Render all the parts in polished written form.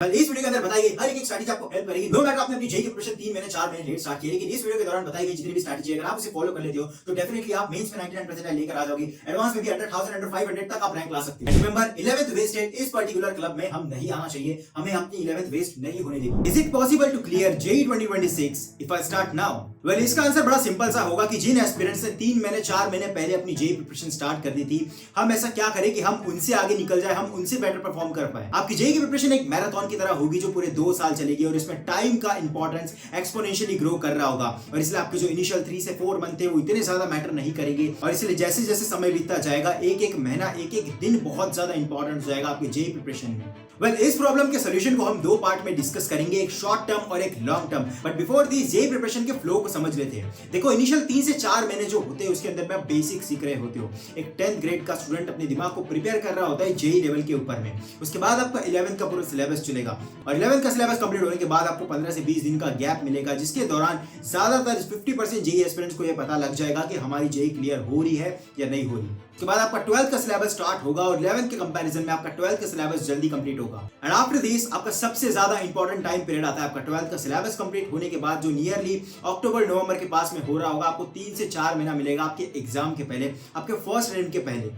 इस वीडियो के अंदर बताई गई हर एक स्ट्रैटेजी आपको हेल्प करेगी। नो मैटर आपने अपनी जेईई की प्रिपरेशन 3 महीने 4 महीने लेट स्टार्ट किया, लेकिन इस वीडियो के दौरान बताई गई जितनी भी स्ट्रैटेजी अगर आप उसे फॉलो कर लेते हो तो डेफिनेटली आप मेंस में 99% लेकर आ जाओगे। एडवांस में भी अंडर 1000 अंडर 500 तक आप रैंक ला सकते हो। रिमेंबर 11th वेस्टेड इस पर्टिकुलर क्लब में हम नहीं आना चाहिए, हमें अपनी 11th वेस्ट नहीं होने देनी। Is it possible to clear JEE 2026 if I start now? Well, इसका आंसर बड़ा सिंपल सा होगा कि जिन एस्पिरेंट्स ने 3 महीने 4 महीने पहले अपनी जेईई प्रिपरेशन स्टार्ट कर दी थी, हम ऐसा क्या करें कि हम उनसे आगे निकल जाए, हम उनसे बेटर परफॉर्म कर पाए। आपकी जेईई की प्रिपरेशन एक मैराथन की तरह होगी जो पूरे 2 साल चलेगी और इसमें टाइम का इंपॉर्टेंस एक्सपोनेंशियली ग्रो कर रहा होगा और इसलिए आपके जो इनिशियल 3 से 4 मंथ थे वो इतने ज्यादा मैटर नहीं करेंगे और इसलिए जैसे जैसे समय बीतता जाएगा एक एक महीना एक एक दिन बहुत ज्यादा इंपॉर्टेंट हो जाएगा आपकी जेईई प्रिपरेशन में। वेल, इस प्रॉब्लम के सोल्यूशन को हम 2 पार्ट में डिस्कस करेंगे, एक शॉर्ट टर्म और एक long term. But before this JEE preparation के फ्लो को समझ लेते हैं। देखो, इनिशियल 3 से 4 महीने जो होते हैं उसके अंदर में आप बेसिक सीख रहे होते हो। एक 10th ग्रेड का स्टूडेंट अपने दिमाग को प्रिपेयर कर रहा होता है जेईई लेवल के ऊपर में। उसके बाद आपका 11th का पूरा सिलेबस चलेगा और 11th का सिलेबस कंप्लीट होने के बाद आपको 15 से 20 दिन का गैप मिलेगा, जिसके दौरान ज्यादातर 50% जेईई एस्पिरेंट्स को यह पता लग जाएगा कि हमारी जेईई क्लियर हो रही है या नहीं हो रही। उसके बाद आपका 12th का सिलेबस स्टार्ट होगा और 11th के कंपैरिजन में आपका 12th का सिलेबस जल्दी कंप्लीट होगा। एंड आफ्टर दिस आपका सबसे ज्यादा इंपॉर्टेंट टाइम पीरियड आता है आपका 12th का सिलेबस कंप्लीट होने के बाद, जो नियरली अक्टूबर नवंबर के पास में हो रहा होगा। आपको 3 से 4 महीना मिलेगा आपके एग्जाम के पहले, आपके फर्स्ट रैंक के पहले,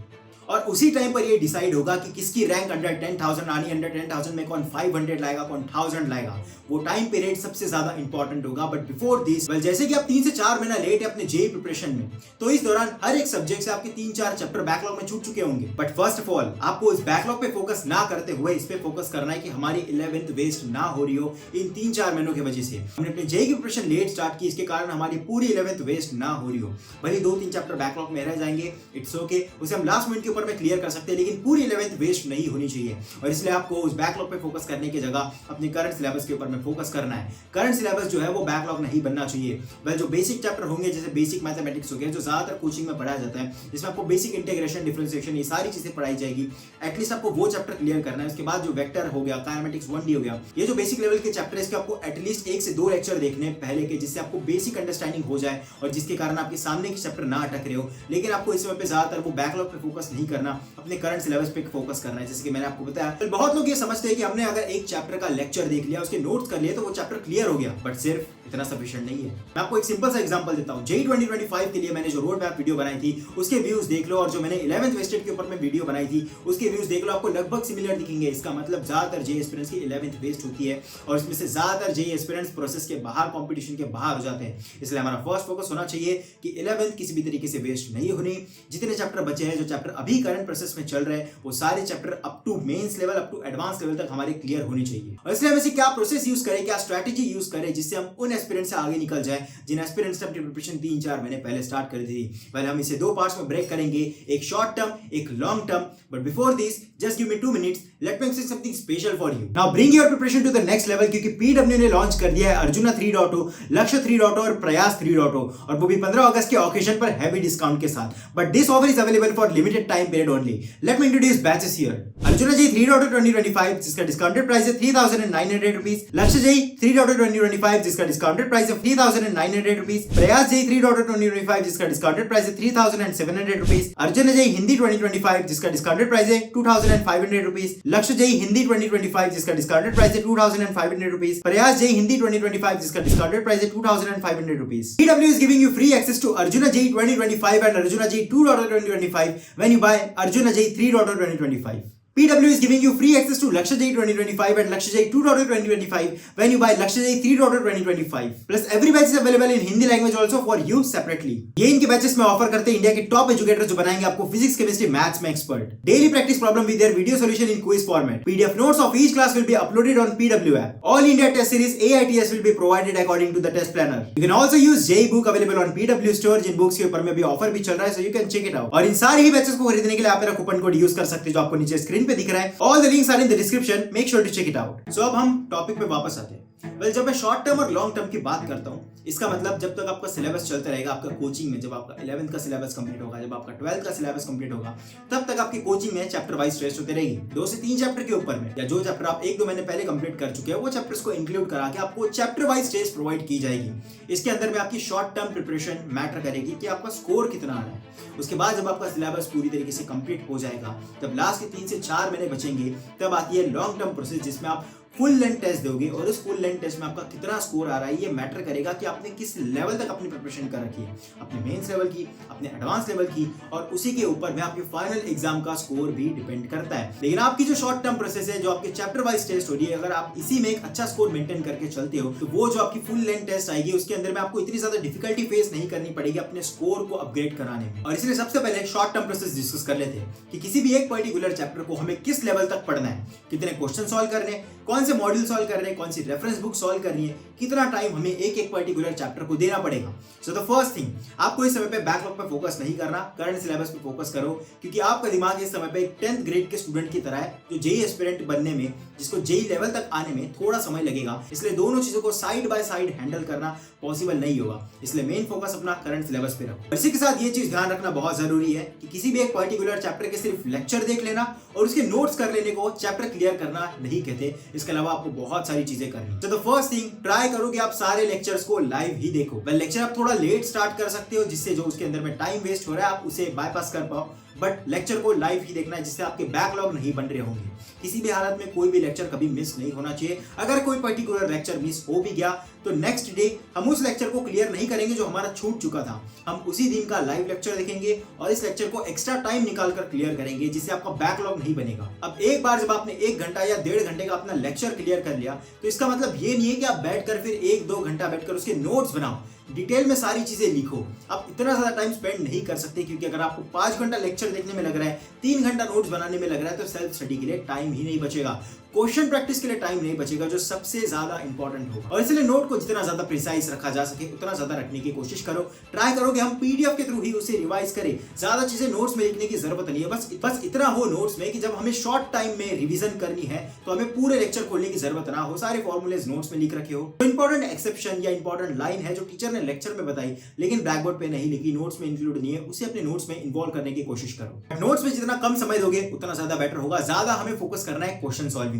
और उसी टाइम पर ये डिसाइड होगा कि किसकी रैंक अंडर 10,000 आनी। अंडर 10,000 में कौन 500 लाएगा, कौन 1000 लाएगा। वो टाइम पीरियड सबसे ज्यादा इंपॉर्टेंट होगा। बट बिफोर दिस, वेल, जैसे कि आप 3 से 4 महीना लेट है अपने जेईई प्रिपरेशन में, तो इस दौरान हर एक सब्जेक्ट से आपके 3-4 चैप्टर बैकलॉग में छूट चुके होंगे। बट फर्स्ट ऑफ ऑल आपको इस बैकलॉग पे फोकस ना करते हुए इस पे फोकस करना है कि हमारी 11th वेस्ट ना हो रही हो इन 3-4 महीनों की वजह से। हमने अपने जेईई की प्रिपरेशन लेट स्टार्ट की, इसके कारण हमारी पूरी 11th वेस्ट ना हो रही हो। भले 2-3 चैप्टर बैकलॉग में रह जाएंगे, इट्स ओके, उसे हम लास्ट मिनट के ऊपर में क्लियर कर सकते हैं, लेकिन पूरी 11th वेस्ट नहीं होनी चाहिए। और इसलिए आपको उस बैकलॉग पे फोकस करने की जगह अपने करंट सिलेबस के ऊपर में फोकस करना है। करंट सिलेबस जो है वो बैकलॉग नहीं बनना चाहिए। वेल, जो बेसिक चैप्टर होंगे जैसे बेसिक मैथमेटिक्स हो गया, जो ज्यादातर कोचिंग में पढ़ाया जाता है, जिसमें आपको बेसिक इंटीग्रेशन, डिफरेंशिएशन, ये सारी चीजें पढ़ाई जाएगी। एटलीस्ट आपको वो चैप्टर क्लियर करना है। उसके बाद जो वेक्टर हो गया, काइनेमेटिक्स 1D हो गया, ये जो बेसिक लेवल के चैप्टर है इसके आपको एटलीस्ट 1 से 2 लेक्चर देखने पहले के, जिससे आपको बेसिक अंडरस्टैंडिंग हो जाए और जिसके कारण आपके सामने के चैप्टर ना अटक रहे हो। लेकिन आपको इस समय पे ज्यादातर वो बैकलॉग पे फोकस नहीं करना, अपने करंट सिलेबस पे फोकस करना है। जैसे कि मैंने आपको बताया, तो बहुत लोग ये समझते हैं कि हमने अगर एक चैप्टर का लेक्चर देख लिया, उसके नोट्स कर लिए तो वो चैप्टर क्लियर हो गया। बट सिर्फ इतना सफिशिएंट नहीं है। मैं आपको एक सिंपल सा एग्जांपल देता हूं। जेईई 2025 के लिए मैंने जो रोड मैप वीडियो बनाई थी उसके व्यूज देख लो, और जो मैंने 11th वेस्टेड के ऊपर में वीडियो बनाई थी उसके व्यूज देख लो, आपको लगभग सिमिलर दिखेंगे। इसका मतलब ज्यादातर जेईई एस्पिरेंट्स की 11th वेस्ट होती है और इसमें से ज्यादातर जेईई एस्पिरेंट्स प्रोसेस के बाहर, कंपटीशन के बाहर हो जाते हैं। इसलिए हमारा फर्स्ट फोकस होना चाहिए कि 11th किसी भी तरीके से वेस्ट नहीं होनी। जितने चैप्टर बचे हैं, जो चैप्टर अभी करंट प्रोसेस में चल रहे हैं, वो सारे chapter up to mains level, up to advance level तक हमारे क्लियर होनी चाहिए। और इसलिए हम ऐसे क्या प्रोसेस यूज करें, क्या स्ट्रैटेजी यूज करें जिससे हम उन एस्पिरेंट्स से आगे निकल जाए जिन एस्पिरेंट्स ने अपनी प्रिपरेशन 3-4 महीने पहले स्टार्ट कर दी थी। पहले हम इसे 2 पार्ट्स में ब्रेक करेंगे, एक शॉर्ट टर्म, एक long term. But before this, just give me 2 minutes, let me explain something special for you. Now bring your preparation to the next level, क्योंकि पीडब्ल्यू ने लॉन्च कर दिया है अर्जुना 3.0, लक्ष्य 3.0 और प्रयास 3.0, और वो भी 15 अगस्त के ऑकेजन पर हैवी डिस्काउंट के साथ। But this offer is available for limited time period only. Let me introduce batches here. Arjuna JEE 3.0 2025 जिसका डिस्काउंटेड प्राइस है 3,900 रुपीस, लक्ष्य जी 3.0 2025 जिसका डिस्काउंटेड प्राइस है 3,900 रुपीस, प्रयास जी 3.0 2025 जिसका डिस्काउंटेड प्राइस है 3,700 रुपीस, अर्जुन जी हिंदी 2025 जिसका डिस्काउंटेड प्राइस है 2,500 रुपीस, लक्ष्य जी हिंदी 2025 जिसका डिस्काउंटेड प्राइस है 2,500 रुपीस, प्रयास जी हिंदी 2025 जिसका डिस्काउंटेड प्राइस है 2,500 rupees. PW is giving you free access to Arjuna J 2025 and Arjuna J 2.0 2025 when you buy Arjuna J 3.0 2025. PW is giving you free access to Lakshya J 2025 and Lakshya J 2.0 2025 when you buy Lakshya J 3.0 2025. Plus every batch is available in Hindi language also for you separately. ये इनके batches में offer करते हैं India के top educator जो बनाएंगे आपको physics, chemistry, maths में expert. Daily practice problem with their video solution in quiz format. PDF notes of each class will be uploaded on PW app. All India test series AITS will be provided according to the test planner. You can also use JEE book available on PW store, जिन books के ऊपर में भी offer भी चल रहा है, so you can check it out. और इन सारे ही बैचेस को खरीदने के लिए आप मेरा कूपन कोड यूज कर सकते हैं जो आपको नीचे स्क्रीन पे दिख रहा है। All the links are in the description. Make sure to check it out. So अब हम टॉपिक पे वापस आते हैं। वेल, जब मैं शॉर्ट टर्म और लॉन्ग टर्म की बात करता हूँ, इसका मतलब जब तक आपका सिलेबस चलता रहेगा आपका कोचिंग में, जब आपका 11th का सिलेबस कंप्लीट होगा, जब आपका 12th का सिलेबस कंप्लीट होगा, तब तक आपकी कोचिंग में चैप्टर वाइज टेस्ट होते रहेगी। 2 से 3 चैप्टर के ऊपर में, या जो चैप्टर आप 1-2 महीने पहले कंप्लीट कर चुके हैं वो चैप्टर्स को इंक्लूड करा के आपको चैप्टर वाइज टेस्ट प्रोवाइड की जाएगी। इसके अंदर में आपकी शॉर्ट टर्म प्रिपरेशन मैटर करेगी कि आपका स्कोर कितना आना है। उसके बाद जब आपका सिलेबस पूरी तरीके से कंप्लीट हो जाएगा, जब लास्ट के 3 से 4 महीने बचेंगे, तब आती है लॉन्ग टर्म प्रोसेस जिसमें आप फुल लेंथ टेस्ट दोगे और उस फुल लेंथ टेस्ट में आपका कितना स्कोर आ रहा है ये मैटर करेगा कि आपने किस लेवल तक अपनी प्रिपरेशन कर रखी है, अपने मेंस लेवल की, अपने एडवांस लेवल की, और उसी के ऊपर में आपके फाइनल एग्जाम का स्कोर भी डिपेंड करता है। लेकिन आपकी जो शॉर्ट टर्म प्रोसेस है, जो आपके चैप्टर वाइज टेस्ट हो रही है, अगर आप इसी में एक अच्छा स्कोर मेंटेन करके चलते हो तो वो जो आपकी फुल लेंथ टेस्ट आएगी उसके अंदर में आपको इतनी ज्यादा डिफिकल्टी फेस नहीं करनी पड़ेगी अपने स्कोर को अपग्रेड कराने में। और इसलिए सबसे पहले शॉर्ट टर्म प्रोसेस डिस्कस कर लेते हैं कि किसी भी एक पर्टिकुलर चैप्टर को हमें किस लेवल तक पढ़ना है, कितने क्वेश्चन सॉल्व करने, कौन से मॉड्यूल सॉल्व करने, कौन सी रेफरेंस बुक सॉल्व करनी है, कितना टाइम हमें एक एक पर्टिकुलर चैप्टर को देना पड़ेगा। सो द फर्स्ट थिंग, आपको इस समय पे बैकलॉग पे फोकस नहीं करना, करंट सिलेबस पे फोकस करो, क्योंकि आपका दिमाग इस समय पे एक 10th ग्रेड के स्टूडेंट की तरह है जो जेई एस्पिरेंट बनने में, जिसको जेई लेवल तक आने में थोड़ा समय लगेगा। इसलिए दोनों चीजों को साइड बाय साइड हैंडल करना पॉसिबल नहीं होगा, इसलिए मेन फोकस अपना करंट सिलेबस पे रखो। इसी के साथ ये चीज ध्यान रखना बहुत जरूरी है कि किसी भी एक पर्टिकुलर चैप्टर के सिर्फ लेक्चर देख लेना और उसके नोट्स कर लेने को चैप्टर क्लियर करना नहीं कहते, इसके अलावा आपको बहुत सारी चीजें करनी। तो द फर्स्ट थिंग, ट्राई करो कि आप सारे लेक्चर्स को लाइव ही देखो। लेक्चर आप थोड़ा लेट स्टार्ट कर सकते हो, जिससे जो उसके अंदर में टाइम वेस्ट हो रहा है आप उसे बाईपास कर पाओ, बट लेक्चर को लाइव ही देखना है, जिससे आपके बैकलॉग नहीं बन रहे होंगे। किसी भी हालत में कोई भी लेक्चर कभी मिस नहीं होना चाहिए। अगर कोई पर्टिकुलर लेक्चर मिस हो भी गया तो नेक्स्ट डे हम उस लेक्चर को क्लियर नहीं करेंगे जो हमारा छूट चुका था, हम उसी दिन का लाइव लेक्चर देखेंगे और इस लेक्चर को एक्स्ट्रा टाइम निकाल कर क्लियर करेंगे, जिससे आपका बैकलॉग नहीं बनेगा। अब एक बार जब आपने 1 घंटा या 1.5 घंटे का अपना लेक्चर क्लियर कर लिया तो इसका मतलब ये नहीं है कि आप बैठकर फिर 1-2 घंटा बैठकर उसके नोट्स बनाओ, डिटेल में सारी चीजें लिखो। आप इतना ज्यादा टाइम स्पेंड नहीं कर सकते, क्योंकि अगर आपको 5 घंटा लेक्चर देखने में लग रहा है, 3 घंटा नोट्स बनाने में लग रहा है, तो सेल्फ स्टडी के लिए टाइम ही नहीं बचेगा, क्वेश्चन प्रैक्टिस के लिए टाइम नहीं बचेगा, जो सबसे ज्यादा इंपॉर्टेंट होगा। और इसलिए नोट को जितना ज्यादा प्रिसाइज रखा जा सके उतना ज्यादा रखने की कोशिश करो। ट्राई करो कि हम पीडीएफ के थ्रू ही उसे रिवाइज करें, ज्यादा चीजें नोट्स में लिखने की जरूरत नहीं है। बस इतना हो नोट्स में कि जब हमें शॉर्ट टाइम में रिवीजन करनी है तो हमें पूरे लेक्चर खोलने की जरूरत ना हो, सारे फॉर्मूलेज नोट्स में लिख रखे हो। तो इंपॉर्टेंट एक्सेप्शन या इंपॉर्टेंट लाइन है जो टीचर ने लेक्चर में बताई लेकिन ब्लैक बोर्ड पे नहीं लिखी, नोट्स में इंक्लूड नहीं है, उसे अपने नोट्स में इन्वॉल्व करने की कोशिश करो। नोट्स में जितना कम समय दोगे उतना ज्यादा बेटर होगा। ज्यादा हमें फोकस करना है क्वेश्चन सॉल्विंग पे।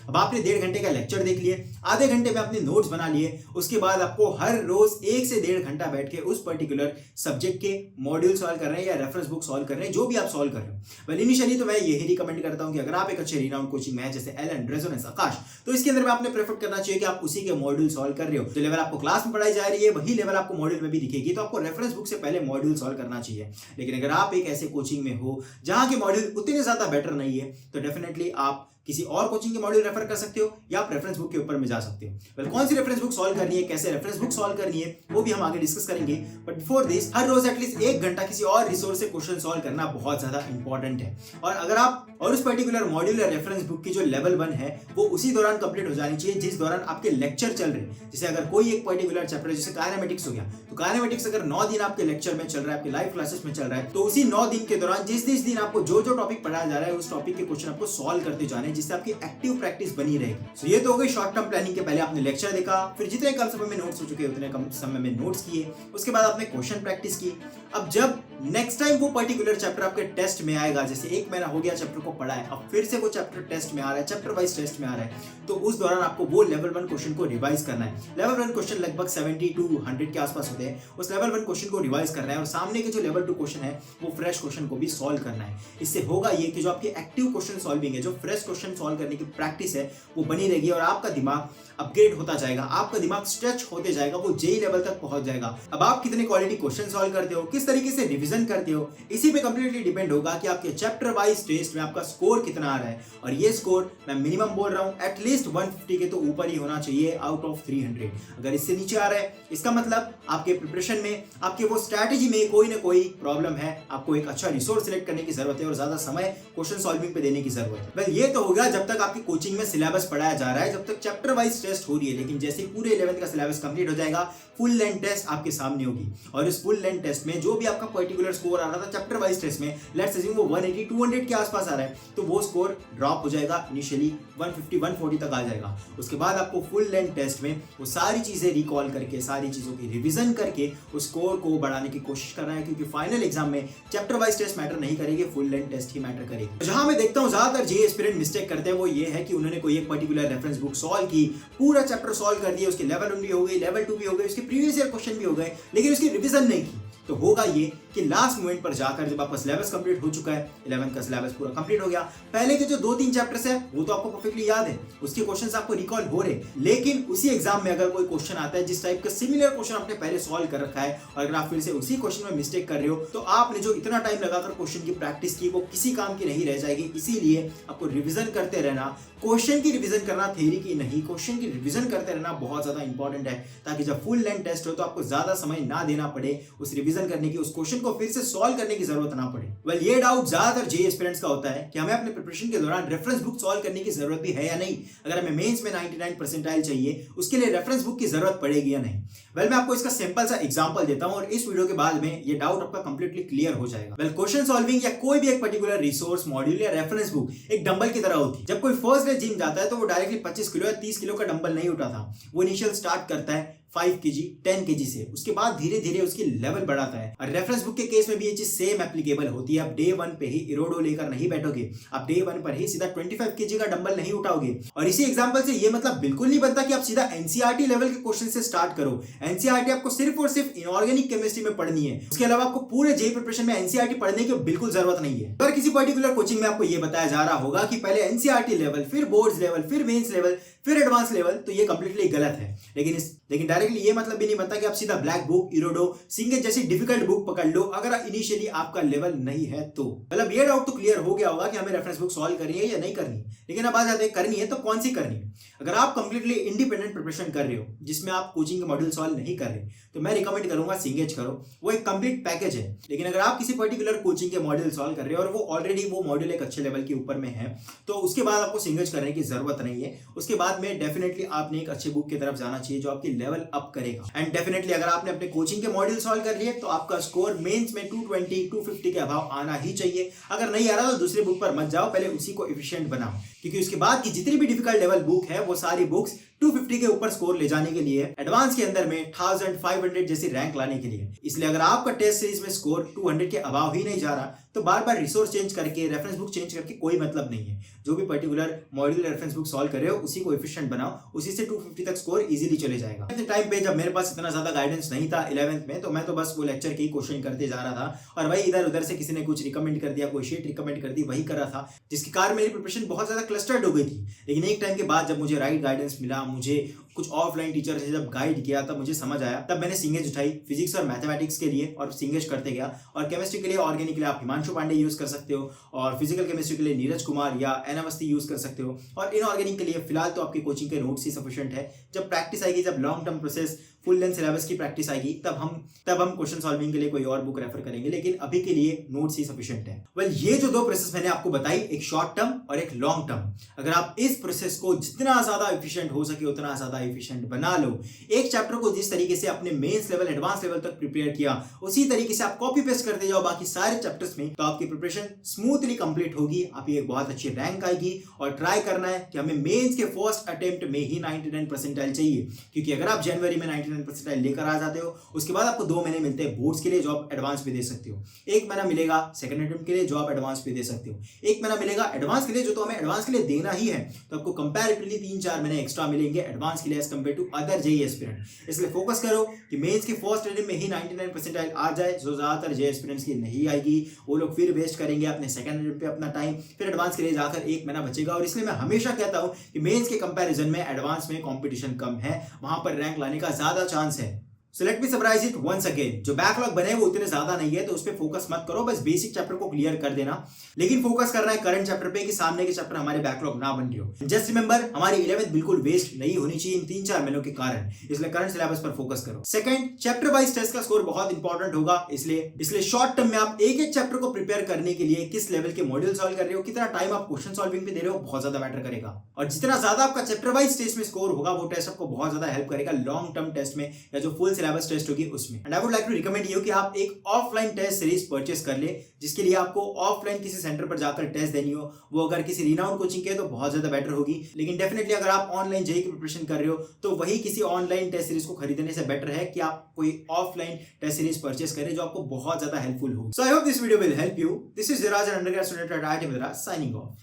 अब आपने 1.5 घंटे का लेक्चर देख लिए, आधे घंटे में आपने नोट्स बना लिए, उसके बाद आपको हर रोज 1 से 1.5 घंटा बैठ के उस पर्टिकुलर सब्जेक्ट के मॉड्यूल सॉल्व कर रहे हैं या रेफरेंस बुक सॉल्व कर रहे हैं, जो भी आप सॉल्व कर रहे हो। वेल इनिशियली तो मैं यही रिकमेंड करता हूं कि अगर आप एक अच्छे रिनाउंड कोचिंग में है जैसे एलन, रेजोनेंस, आकाश, तो इसके अंदर में आपने प्रेफर करना चाहिए कि आप उसी के मॉड्यूल सॉल्व कर रहे हो। जो लेवल आपको क्लास में पढ़ाई जा रही है वही लेवल आपको मॉड्यूल में भी दिखेगी, तो आपको रेफरेंस बुक से पहले मॉड्यूल सॉल्व करना चाहिए। लेकिन अगर आप एक ऐसे कोचिंग में हो जहां के मॉड्यूल उतने ज्यादा बेटर नहीं है तो डेफिनेटली आप किसी और कोचिंग के मॉड्यूल रेफर कर सकते हो या आप रेफरेंस बुक के ऊपर में जा सकते हो। वेल कौन सी रेफरेंस बुक सॉल्व करनी है, कैसे रेफरेंस बुक सॉल्व करनी है, वो भी हम आगे डिस्कस करेंगे। बट बिफोर दिस, हर रोज एटलीस्ट 1 घंटा किसी और रिसोर्स से क्वेश्चन सॉल्व करना बहुत ज्यादा इंपॉर्टेंट है। और अगर आप और उस पर्टिकुलर मॉड्यूल या रेफरेंस बुक की जो लेवल 1 है वो उसी दौरान कंप्लीट हो जानी चाहिए जिस दौरान आपके लेक्चर चल रहे हैं। जैसे अगर कोई एक पर्टिकुलर चैप्टर जैसे काइनेमेटिक्स हो गया, तो काइनेमेटिक्स अगर 9 दिन आपके लेक्चर में चल रहा है, आपके लाइव क्लासेस में चल रहा है, तो उसी 9 दिन के दौरान जिस दिन आपको जो टॉपिक पढ़ाया जा रहा है उस टॉपिक के क्वेश्चन आपको सॉल्व करते जाने हैं, जिससे आपकी एक्टिव प्रैक्टिस बनी रहेगी। सो ये तो हो गई शॉर्ट टर्म प्लानिंग के पहले आपने लेक्चर देखा, फिर जितने कम समय में नोट्स हो चुके उतने कम समय में नोट्स किए, उसके बाद आपने क्वेश्चन प्रैक्टिस की। अब जब नेक्स्ट टाइम वो पर्टिकुलर चैप्टर आपके टेस्ट में आएगा, जैसे 1 महीना हो गया चैप्टर को पढ़ा है, अब फिर से वो चैप्टर टेस्ट में आ रहा है, चैप्टर वाइज टेस्ट में आ रहा है, तो उस दौरान आपको वो लेवल 1 क्वेश्चन को रिवाइज करना है। लेवल 1 क्वेश्चन लगभग 70 to 100 के आसपास होते हैं। उस लेवल 1 क्वेश्चन को रिवाइज करना है और सामने के जो लेवल 2 क्वेश्चन है वो फ्रेश क्वेश्चन को भी सॉल्व करना है। इससे होगा ये कि जो आपकी एक्टिव क्वेश्चन सॉल्विंग है, जो फ्रेश क्वेश्चन सॉल्व करने की प्रैक्टिस है वो बनी रहेगी और आपका दिमाग अपग्रेड होता जाएगा, आपका दिमाग स्ट्रेच होते जाएगा, वो जेई लेवल तक पहुंच जाएगा। अब आप कितने क्वालिटी क्वेश्चन सॉल्व करते हो, किस तरीके से रिवीजन करते हो, इसी पे कंप्लीटली डिपेंड होगा कि आपके चैप्टर वाइज टेस्ट में आपका स्कोर कितना आ रहा है। और ये स्कोर मैं मिनिमम बोल रहा हूं एटलीस्ट 150 के तो ऊपर ही होना चाहिए आउट ऑफ 300। अगर इससे नीचे आ रहा है इसका मतलब आपके प्रिपरेशन में, आपके वो स्ट्रैटेजी में कोई ना कोई प्रॉब्लम है, आपको एक अच्छा रिसोर्स सिलेक्ट करने की जरूरत है और ज्यादा समय क्वेश्चन सॉल्विंग पे देने की जरूरत है। वेल ये तो होगा जब तक आपकी कोचिंग में सिलेबस पढ़ाया जा रहा है, जब तक चैप्टर वाइज टेस्ट हो रही है। लेकिन जैसे ही पूरे 11th का सिलेबस कंप्लीट हो जाएगा, फुल लेंथ टेस्ट आपके सामने होगी और इस फुल लेंथ टेस्ट में जो भी आपका पर्टिकुलर स्कोर आ रहा था चैप्टर वाइज टेस्ट में, लेट्स अज्यूम वो 180 200 के आसपास आ रहा है, तो वो स्कोर ड्रॉप हो जाएगा, इनिशियली 150 140 तक आ जाएगा। उसके बाद आपको फुल लेंथ टेस्ट में वो सारी चीजें रिकॉल करके, सारी चीजों की रिवीजन करके उस स्कोर को बढ़ाने की कोशिश करना है, क्योंकि फाइनल एग्जाम में चैप्टर वाइज टेस्ट मैटर नहीं करेगी, फुल लेंथ टेस्ट ही मैटर करेगी। जहां मैं देखता हूं ज्यादातर जेईई एस्पिरेंट मिस्टेक करते हैं वो ये है कि उन्होंने कोई एक पर्टिकुलर रेफरेंस बुक सॉल्व की, पूरा चैप्टर सॉल्व कर दिया, उसके लेवल 1 भी हो गई, लेवल 2 भी हो गई, उसके प्रीवियस ईयर क्वेश्चन भी हो गए, लेकिन उसकी रिवीजन नहीं की। तो होगा ये कि लास्ट मोमेंट पर जाकर जब आपका सिलेबस कंप्लीट हो चुका है, 11th का सिलेबस पूरा कंप्लीट हो गया, पहले के जो 2-3 चैप्टर्स है वो तो आपको परफेक्टली याद है, उसके क्वेश्चंस आपको रिकॉल हो रहे, लेकिन उसी एग्जाम में अगर कोई क्वेश्चन आता है जिस टाइप का सिमिलर क्वेश्चन आपने पहले सॉल्व कर रखा है और अगर आप फिर से उसी क्वेश्चन में मिस्टेक कर रहे हो तो आपने जो इतना टाइम लगाकर क्वेश्चन की प्रैक्टिस की वो किसी काम की नहीं रह जाएगी। इसीलिए आपको रिवीजन करते रहना, क्वेश्चन की रिवीजन करना, थ्योरी की नहीं, क्वेश्चन की रिवीजन करते रहना बहुत ज्यादा इंपॉर्टेंट है, ताकि जब फुल लेंथ टेस्ट हो तो आपको ज्यादा समय ना देना पड़े उस रिवीजन करने की, उस क्वेश्चन को फिर से सॉल्व करने की जरूरत ना पड़े। वेल, ये डाउट ज्यादातर जेईई एस्पिरेंट्स का होता है कि हमें अपने प्रिपरेशन के दौरान रेफरेंस बुक सॉल्व करने की जरूरत भी है या नहीं, अगर हमें मेंस में 99 परसेंटाइल चाहिए उसके लिए रेफरेंस बुक की जरूरत पड़ेगी या नहीं। वेल, मैं आपको इसका सिंपल सा एग्जांपल देता हूं और इस वीडियो के बाद में ये डाउट आपका कंप्लीटली क्लियर हो जाएगा। वेल, क्वेश्चन सॉल्विंग या कोई भी एक पर्टिकुलर रिसोर्स, मॉड्यूल या रेफरेंस बुक एक डंबल की तरह होती है। जब कोई फर्स्ट डे जिम जाता है तो वो डायरेक्टली 25 किलो या 30 किलो का डंबल नहीं उठाता, वो इनिशियल स्टार्ट करता है 5 kg 10 kg से, उसके बाद धीरे धीरे उसकी लेवल बढ़ाता है। और रेफरेंस बुक के केस में भी ये चीज सेम एप्लीकेबल होती है। आप डे 1 पे ही इरोडो लेकर नहीं बैठोगे, आप डे 1 पर ही सीधा 25 kg का डंबल नहीं उठाओगे। और इसी एग्जांपल से ये मतलब बिल्कुल नहीं बनता कि आप सीधा एनसीईआरटी लेवल के क्वेश्चन से स्टार्ट करो। एनसीईआरटी आपको सिर्फ और सिर्फ इनऑर्गेनिक केमिस्ट्री में पढ़नी है, उसके अलावा आपको पूरे जेईई प्रिपरेशन में एनसीईआरटी पढ़ने की बिल्कुल जरूरत नहीं है। अगर किसी पर्टिकुलर कोचिंग में आपको ये बताया जा रहा होगा कि पहले एनसीईआरटी लेवल, फिर बोर्ड्स लेवल, फिर मेंस लेवल, फिर एडवांस लेवल, तो ये कंप्लीटली गलत है। लेकिन डायरेक्टली ये मतलब भी नहीं बनता कि आप सीधा ब्लैक बुक, इरोडो, सिंगेज जैसी डिफिकल्ट बुक पकड़ लो अगर इनिशियली आपका लेवल नहीं है तो। मतलब ये डाउट तो क्लियर हो गया होगा कि हमें रेफरेंस बुक सॉल्व करनी है या नहीं करनी, लेकिन अब आ जाते हैं करनी है तो कौन सी करनी है। अगर आप कंप्लीटली इंडिपेंडेंट प्रिपरेशन कर रहे हो जिसमें आप कोचिंग के मॉड्यूल सॉल्व नहीं कर रहे, तो मैं रिकमेंड करूंगा सिंगेज करो, वो एक कंप्लीट पैकेज है। लेकिन अगर आप किसी पर्टिकुलर कोचिंग के मॉड्यूल सॉल्व कर रहे हो और वो ऑलरेडी वो मॉड्यूल एक अच्छे लेवल के ऊपर में है, तो उसके बाद आपको सिंगेज करने की जरूरत नहीं है। उसके बाद में डेफिनेटली आपने एक अच्छे बुक की तरफ जाना चाहिए जो आपकी लेवल अप करेगा। एंड डेफिनेटली अगर आपने अपने कोचिंग के मॉड्यूल सॉल्व कर लिए तो आपका स्कोर मेंस में 220 250 के अभाव आना ही चाहिए। अगर नहीं आ रहा तो दूसरे बुक पर मत जाओ, पहले उसी को एफिशिएंट बनाओ, क्योंकि उसके बाद की जितनी भी डिफिकल्ट लेवल बुक है वो सारी बुक्स 250 के ऊपर स्कोर ले जाने के लिए, एडवांस के अंदर में 1500 जैसी रैंक लाने के लिए। इसलिए अगर आपका टेस्ट सीरीज में स्कोर 200 के अभाव ही नहीं जा रहा तो बार बार रिसोर्स चेंज करके, रेफरेंस बुक चेंज करके कोई मतलब नहीं है। जो भी particular module reference book solve कर रहे हो उसी को एफिशिएंट बनाओ, उसी से 250 तक स्कोर इजीली चले जाएगा। अपने टाइम पे जब मेरे पास इतना ज्यादा गाइडेंस नहीं था 11th में, तो मैं तो बस वो लेक्चर के ही क्वेश्चन करते जा रहा था और वही इधर उधर से किसी ने कुछ रिकमेंड कर दिया, कोई शीट रिकमेंड कर दी, वही कर रहा था, जिसके कारण मेरी प्रिपरेशन बहुत ज्यादा क्लस्टर्ड हो गई थी। लेकिन एक टाइम के बाद जब मुझे राइट गाइडेंस मिला, मुझे कुछ ऑफलाइन टीचर से जब गाइड किया, तब मुझे समझ आया, तब मैंने सिंगेज उठाई फिजिक्स और मैथमेटिक्स के लिए और सिंगेज करते गया। और केमिस्ट्री के लिए, ऑर्गेनिक के लिए आप हिमांशु पांडे यूज कर सकते हो, और फिजिकल केमिस्ट्री के लिए नीरज कुमार या एन अवस्थी यूज कर सकते हो, और इनऑर्गेनिक के लिए फिलहाल तो आपकी कोचिंग के नोट्स ही सफिशिएंट है। जब प्रैक्टिस आएगी, जब long term process full length syllabus की प्रैक्टिस आएगी, तब हम क्वेश्चन सॉल्विंग के लिए कोई और बुक रेफर करेंगे, लेकिन अभी के लिए नोट्स ही सफिशिएंट है। वेल, ये जो दो प्रोसेस मैंने आपको बताई, एक शॉर्ट टर्म और एक लॉन्ग टर्म, अगर आप इस प्रोसेस को जितना ज्यादा एफिशिएंट हो सके उतना ज्यादा एफिशिएंट बना लो, एक चैप्टर को जिस तरीके से अपने मेंस लेवल, एडवांस लेवल तक प्रिपेयर किया, उसी तरीके से आप कॉपी पेस्ट करते जाओ बाकी सारे चैप्टर्स में, तो आपकी प्रिपरेशन स्मूथली कंप्लीट होगी, आपकी एक बहुत अच्छी रैंक आएगी। और ट्राई करना है कि हमें मेंस के फर्स्ट अटेम्प्ट में ही 99 परसेंटाइल चाहिए, क्योंकि अगर आप जनवरी में 99 परसेंटाइल लेकर आ जाते हो, उसके बाद आपको 2 महीने मिलते हैं बोर्ड्स के लिए जो आप एडवांस भी दे सकते हो। 1 महीना मिलेगा सेकंड अटेम्प्ट के लिए जो आप एडवांस भी दे सकते हो, 1 महीना मिलेगा एडवांस के लिए जो तो हमें एडवांस के लिए देना ही है, तो आपको कंपैरेटिवली 3-4 महीने एक्स्ट्रा मिलेंगे एडवांस के लिए as compared to other JEE aspirant. इसलिए फोकस करो कि मेंस के फर्स्ट अटेम्प्ट में ही 99 परसेंटाइल आ जाए, जो ज्यादातर जेईई एस्पिरेंट्स की नहीं आएगी। वो लोग फिर वेस्ट करेंगे अपने सेकंड अटेम्प्ट पे अपना टाइम, फिर एडवांस के लिए जाकर 1 महीना बचेगा। और इसलिए मैं हमेशा कहता हूं कि मेंस के कंपैरिजन में एडवांस में कंपटीशन कम है, वहां पर रैंक लाने का ज्यादा चांस है। So let me summarize it once again. जो बैकलॉग बने वो उतने ज्यादा नहीं है, तो उस पर फोकस मत करो, बस बेसिक चैप्टर को क्लियर कर देना। लेकिन फोकस करना है करंट चैप्टर पे कि सामने के चैप्टर हमारे बैकलॉग ना बन रही हो। जस्ट रिमेंबर, हमारी 11th बिल्कुल वेस्ट नहीं होनी चाहिए इन 3-4 महीनों के कारण, इसलिए करंट सिलेबस पर फोकस करो। सेकंड, चैप्टर वाइज टेस्ट का स्कोर बहुत इंपॉर्टेंट होगा, इसलिए शॉर्ट टर्म में आप एक एक चैप्टर को प्रिपेयर करने के लिए किस लेवल के मॉड्यूल सॉल्व कर रहे हो, कितना टाइम आप क्वेश्चन सॉल्विंग पे दे रहे हो, बहुत ज्यादा मैटर करेगा। और जितना ज्यादा आपका चैप्टर वाइज टेस्ट में स्कोर होगा, वो टेस्ट आपको बहुत ज्यादा हेल्प करेगा लॉन्ग टर्म टेस्ट में, या जो फुल सिलेबस टेस्ट होगी उसमें। And I would like to recommend you कि आप एक ऑफलाइन टेस्ट सीरीज परचेस कर ले, जिसके लिए आपको ऑफलाइन किसी सेंटर पर जाकर टेस्ट देनी हो। वो अगर किसी रिनाउंड कोचिंग के है तो बहुत ज्यादा बेटर होगी, लेकिन डेफिनेटली अगर आप ऑनलाइन जेईई की प्रिपरेशन कर रहे हो तो वही किसी ऑनलाइन टेस्ट सीरीज को खरीदने से बेटर है कि आप कोई ऑफलाइन टेस्ट सीरीज परचेस करें जो आपको बहुत ज्यादा हेल्पफुल हो। So I hope this video will help you. This is Siraj, an undergraduate student at IIT Madras, signing of.